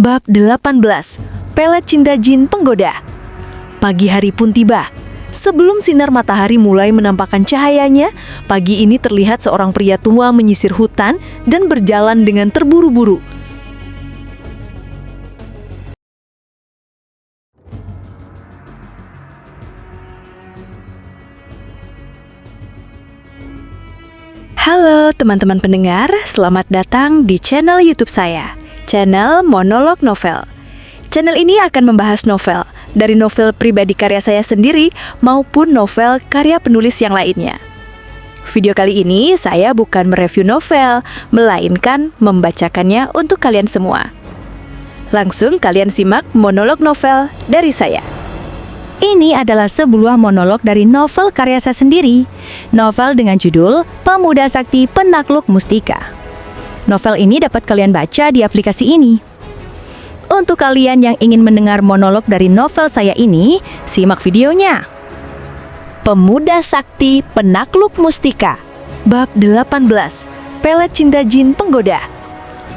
Bab 18. Pelet cinta jin penggoda. Pagi hari pun tiba. Sebelum sinar matahari mulai menampakkan cahayanya, pagi ini terlihat seorang pria tua menyisir hutan dan berjalan dengan terburu-buru. Halo teman-teman pendengar, selamat datang di channel YouTube saya, channel Monolog Novel. Channel ini akan membahas novel, dari novel pribadi karya saya sendiri maupun novel karya penulis yang lainnya. Video kali ini saya bukan mereview novel, melainkan membacakannya untuk kalian semua. Langsung kalian simak monolog novel dari saya. Ini adalah sebuah monolog dari novel karya saya sendiri. Novel dengan judul Pemuda Sakti Penakluk Mustika. Novel ini dapat kalian baca di aplikasi ini. Untuk kalian yang ingin mendengar monolog dari novel saya ini, simak videonya. Pemuda Sakti Penakluk Mustika. Bab 18. Pelet cinta jin penggoda.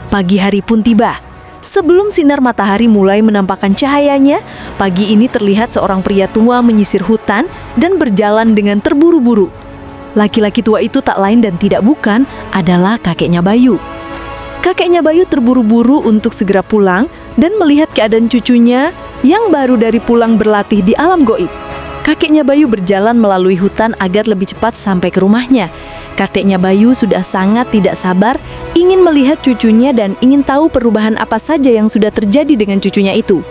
Pagi hari pun tiba. Sebelum sinar matahari mulai menampakkan cahayanya, pagi ini terlihat seorang pria tua menyisir hutan dan berjalan dengan terburu-buru. Laki-laki tua itu tak lain dan tidak bukan adalah kakeknya Bayu. Kakeknya Bayu terburu-buru untuk segera pulang dan melihat keadaan cucunya yang baru dari pulang berlatih di alam goib. Kakeknya Bayu berjalan melalui hutan agar lebih cepat sampai ke rumahnya. Kakeknya Bayu sudah sangat tidak sabar ingin melihat cucunya dan ingin tahu perubahan apa saja yang sudah terjadi dengan cucunya itu.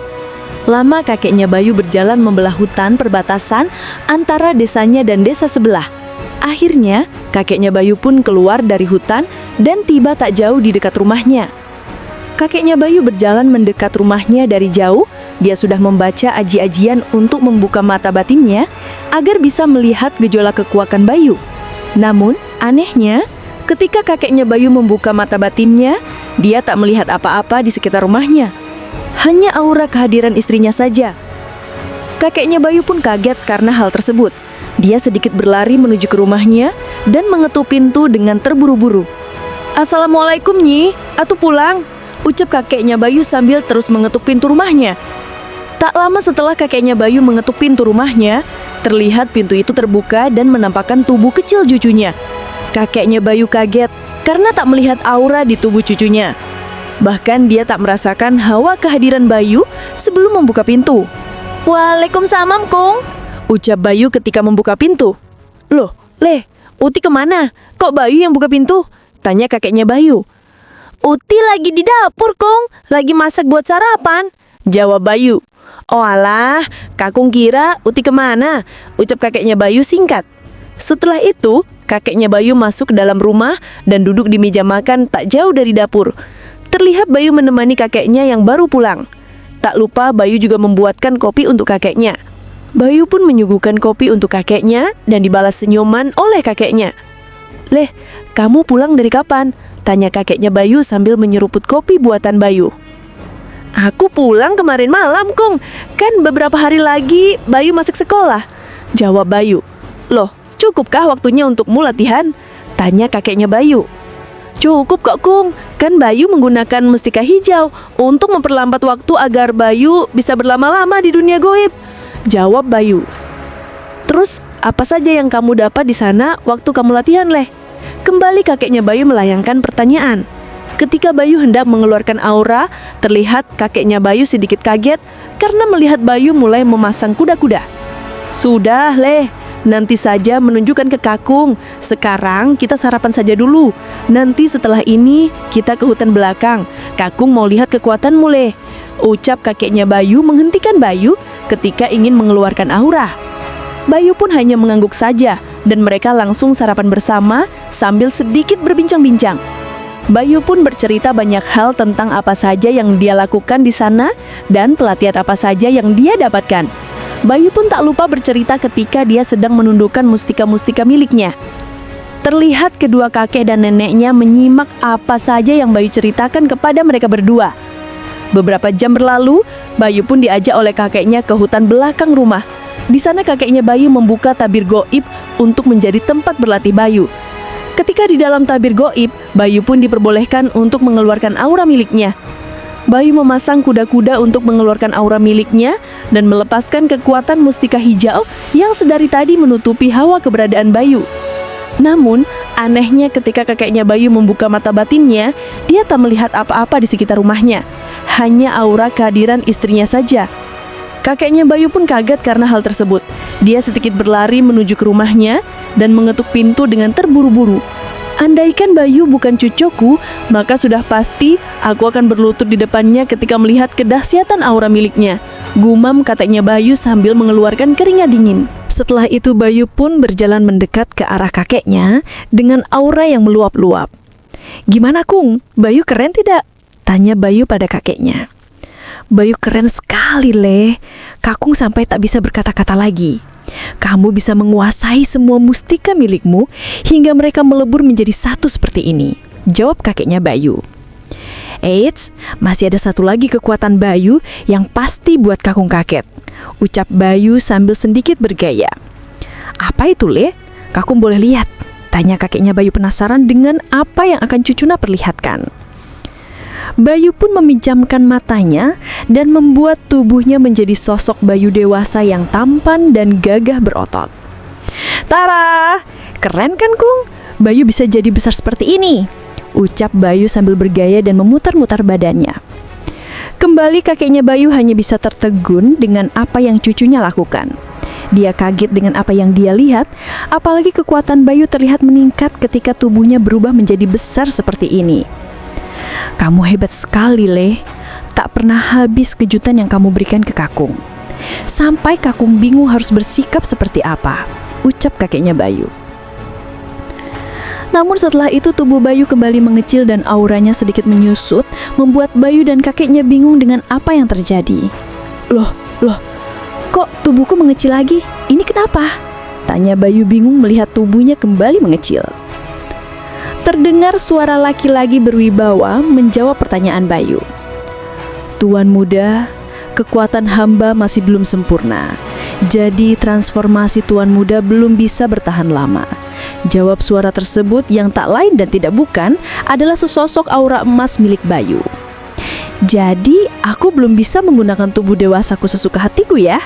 Lama kakeknya Bayu berjalan membelah hutan perbatasan antara desanya dan desa sebelah. Akhirnya, kakeknya Bayu pun keluar dari hutan dan tiba tak jauh di dekat rumahnya. Kakeknya Bayu berjalan mendekat rumahnya dari jauh. Dia sudah membaca aji-ajian untuk membuka mata batinnya agar bisa melihat gejolak kekuatan Bayu. Namun, anehnya, ketika kakeknya Bayu membuka mata batinnya, dia tak melihat apa-apa di sekitar rumahnya. Hanya aura kehadiran istrinya saja. Kakeknya Bayu pun kaget karena hal tersebut. Dia sedikit berlari menuju ke rumahnya dan mengetuk pintu dengan terburu-buru. "Assalamualaikum, Nyi, atuh pulang," ucap kakeknya Bayu sambil terus mengetuk pintu rumahnya. Tak lama setelah kakeknya Bayu mengetuk pintu rumahnya, terlihat pintu itu terbuka dan menampakkan tubuh kecil cucunya. Kakeknya Bayu kaget karena tak melihat aura di tubuh cucunya. Bahkan dia tak merasakan hawa kehadiran Bayu sebelum membuka pintu. "Waalaikumsalam, Kong," ucap Bayu ketika membuka pintu. "Loh, Leh, Uti kemana? Kok Bayu yang buka pintu?" tanya kakeknya Bayu. "Uti lagi di dapur, Kong. Lagi masak buat sarapan," jawab Bayu. "Oh alah, kakung kira Uti kemana?" ucap kakeknya Bayu singkat. Setelah itu, kakeknya Bayu masuk ke dalam rumah dan duduk di meja makan tak jauh dari dapur. Terlihat Bayu menemani kakeknya yang baru pulang. Tak lupa Bayu juga membuatkan kopi untuk kakeknya. Bayu pun menyuguhkan kopi untuk kakeknya dan dibalas senyuman oleh kakeknya. "Leh, kamu pulang dari kapan?" tanya kakeknya Bayu sambil menyeruput kopi buatan Bayu. "Aku pulang kemarin malam, Kong. Kan beberapa hari lagi Bayu masuk sekolah," jawab Bayu. "Loh, cukupkah waktunya untukmu latihan?" tanya kakeknya Bayu. "Cukup kok, Kong. Kan Bayu menggunakan mustika hijau untuk memperlambat waktu agar Bayu bisa berlama-lama di dunia goib," jawab Bayu. "Terus, apa saja yang kamu dapat di sana waktu kamu latihan, Leh?" Kembali kakeknya Bayu melayangkan pertanyaan. Ketika Bayu hendak mengeluarkan aura, terlihat kakeknya Bayu sedikit kaget karena melihat Bayu mulai memasang kuda-kuda. "Sudah, Leh, nanti saja menunjukkan ke kakung. Sekarang kita sarapan saja dulu. Nanti setelah ini kita ke hutan belakang. Kakung mau lihat kekuatanmu, Leh," ucap kakeknya Bayu menghentikan Bayu ketika ingin mengeluarkan aura. Bayu pun hanya mengangguk saja dan mereka langsung sarapan bersama sambil sedikit berbincang-bincang. Bayu pun bercerita banyak hal tentang apa saja yang dia lakukan di sana dan pelatihan apa saja yang dia dapatkan. Bayu pun tak lupa bercerita ketika dia sedang menundukkan mustika-mustika miliknya. Terlihat kedua kakek dan neneknya menyimak apa saja yang Bayu ceritakan kepada mereka berdua. Beberapa jam berlalu, Bayu pun diajak oleh kakeknya ke hutan belakang rumah. Di sana kakeknya Bayu membuka tabir goib untuk menjadi tempat berlatih Bayu. Ketika di dalam tabir goib, Bayu pun diperbolehkan untuk mengeluarkan aura miliknya. Bayu memasang kuda-kuda untuk mengeluarkan aura miliknya dan melepaskan kekuatan mustika hijau yang sedari tadi menutupi hawa keberadaan Bayu. Namun, anehnya ketika kakeknya Bayu membuka mata batinnya, dia tak melihat apa-apa di sekitar rumahnya. Hanya aura kehadiran istrinya saja. Kakeknya Bayu pun kaget karena hal tersebut. Dia sedikit berlari menuju ke rumahnya dan mengetuk pintu dengan terburu-buru. Andaikan Bayu bukan cucuku, maka sudah pasti aku akan berlutut di depannya ketika melihat kedahsyatan aura miliknya. Gumam kakeknya Bayu sambil mengeluarkan keringat dingin. Setelah itu Bayu pun berjalan mendekat ke arah kakeknya dengan aura yang meluap-luap. "Gimana Kung? Bayu keren tidak?" tanya Bayu pada kakeknya. "Bayu keren sekali, Le. Kakung sampai tak bisa berkata-kata lagi. Kamu bisa menguasai semua mustika milikmu hingga mereka melebur menjadi satu seperti ini," jawab kakeknya Bayu. "Eits, masih ada satu lagi kekuatan Bayu yang pasti buat Kakung kaget," ucap Bayu sambil sedikit bergaya. "Apa itu, Le? Kakung boleh lihat?" tanya kakeknya Bayu penasaran dengan apa yang akan cucuna perlihatkan. Bayu pun meminjamkan matanya dan membuat tubuhnya menjadi sosok Bayu dewasa yang tampan dan gagah berotot. "Tara, keren kan Kung? Bayu bisa jadi besar seperti ini," ucap Bayu sambil bergaya dan memutar-mutar badannya. Kembali kakeknya Bayu hanya bisa tertegun dengan apa yang cucunya lakukan. Dia kaget dengan apa yang dia lihat, apalagi kekuatan Bayu terlihat meningkat ketika tubuhnya berubah menjadi besar seperti ini. "Kamu hebat sekali, Le. Tak pernah habis kejutan yang kamu berikan ke Kakung. Sampai Kakung bingung harus bersikap seperti apa," ucap kakeknya Bayu. Namun setelah itu tubuh Bayu kembali mengecil dan auranya sedikit menyusut, membuat Bayu dan kakeknya bingung dengan apa yang terjadi. Loh, kok tubuhku mengecil lagi? Ini kenapa?" tanya Bayu bingung melihat tubuhnya kembali mengecil. Terdengar suara laki-laki berwibawa menjawab pertanyaan Bayu. "Tuan muda, kekuatan hamba masih belum sempurna. Jadi transformasi Tuan muda belum bisa bertahan lama," jawab suara tersebut yang tak lain dan tidak bukan adalah sesosok aura emas milik Bayu. "Jadi aku belum bisa menggunakan tubuh dewasaku sesuka hatiku ya?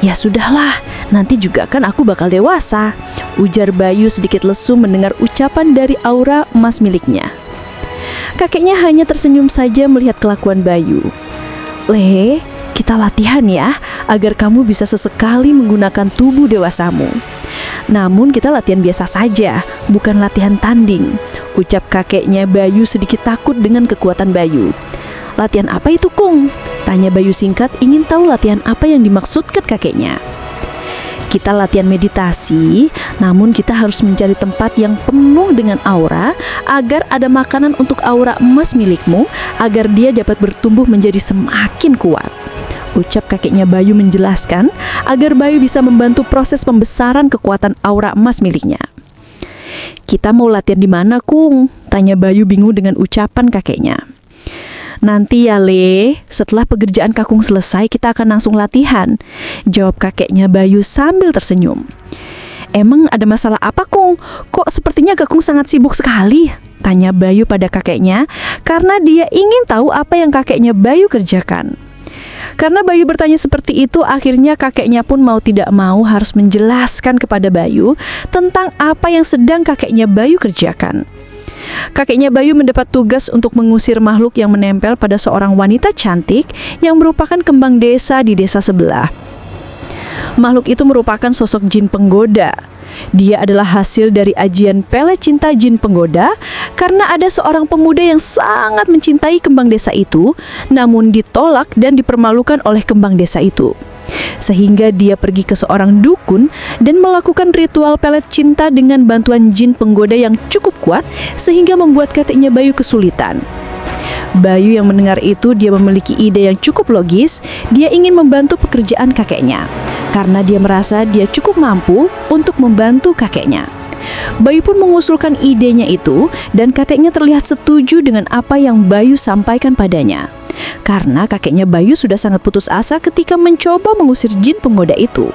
Ya sudahlah, nanti juga kan aku bakal dewasa," ujar Bayu sedikit lesu mendengar ucapan dari aura emas miliknya. Kakeknya hanya tersenyum saja melihat kelakuan Bayu. "Le, kita latihan ya, agar kamu bisa sesekali menggunakan tubuh dewasamu. Namun kita latihan biasa saja, bukan latihan tanding," ucap kakeknya Bayu sedikit takut dengan kekuatan Bayu. "Latihan apa itu Kung?" tanya Bayu singkat, ingin tahu latihan apa yang dimaksudkan kakeknya. "Kita latihan meditasi, namun kita harus mencari tempat yang penuh dengan aura agar ada makanan untuk aura emas milikmu agar dia dapat bertumbuh menjadi semakin kuat," ucap kakeknya Bayu menjelaskan agar Bayu bisa membantu proses pembesaran kekuatan aura emas miliknya. "Kita mau latihan di mana Kung?" tanya Bayu bingung dengan ucapan kakeknya. "Nanti ya Le, setelah pekerjaan Kakung selesai kita akan langsung latihan," jawab kakeknya Bayu sambil tersenyum. "Emang ada masalah apa Kung? Kok sepertinya Kakung sangat sibuk sekali?" tanya Bayu pada kakeknya karena dia ingin tahu apa yang kakeknya Bayu kerjakan. Karena Bayu bertanya seperti itu, akhirnya kakeknya pun mau tidak mau harus menjelaskan kepada Bayu tentang apa yang sedang kakeknya Bayu kerjakan. Kakeknya Bayu mendapat tugas untuk mengusir makhluk yang menempel pada seorang wanita cantik yang merupakan kembang desa di desa sebelah. Makhluk itu merupakan sosok jin penggoda. Dia adalah hasil dari ajian pelet cinta jin penggoda karena ada seorang pemuda yang sangat mencintai kembang desa itu, namun ditolak dan dipermalukan oleh kembang desa itu. Sehingga dia pergi ke seorang dukun dan melakukan ritual pelet cinta dengan bantuan jin penggoda yang cukup kuat sehingga membuat kakeknya Bayu kesulitan. Bayu yang mendengar itu, dia memiliki ide yang cukup logis. Dia ingin membantu pekerjaan kakeknya karena dia merasa dia cukup mampu untuk membantu kakeknya. Bayu pun mengusulkan idenya itu dan kakeknya terlihat setuju dengan apa yang Bayu sampaikan padanya. Karena kakeknya Bayu sudah sangat putus asa ketika mencoba mengusir jin penggoda itu.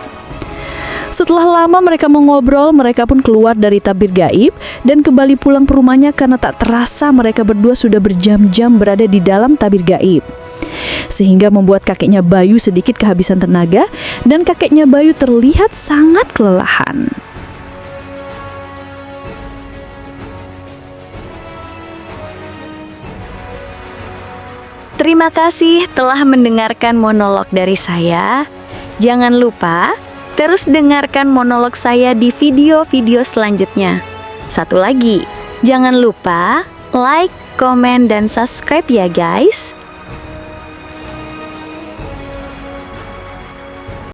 Setelah lama mereka mengobrol, mereka pun keluar dari tabir gaib dan kembali pulang ke rumahnya karena tak terasa mereka berdua sudah berjam-jam berada di dalam tabir gaib. sehingga membuat kakeknya Bayu sedikit kehabisan tenaga dan kakeknya Bayu terlihat sangat kelelahan. Terima kasih telah mendengarkan monolog dari saya. Jangan lupa terus dengarkan monolog saya di video-video selanjutnya. Satu lagi, jangan lupa like, komen, dan subscribe ya guys.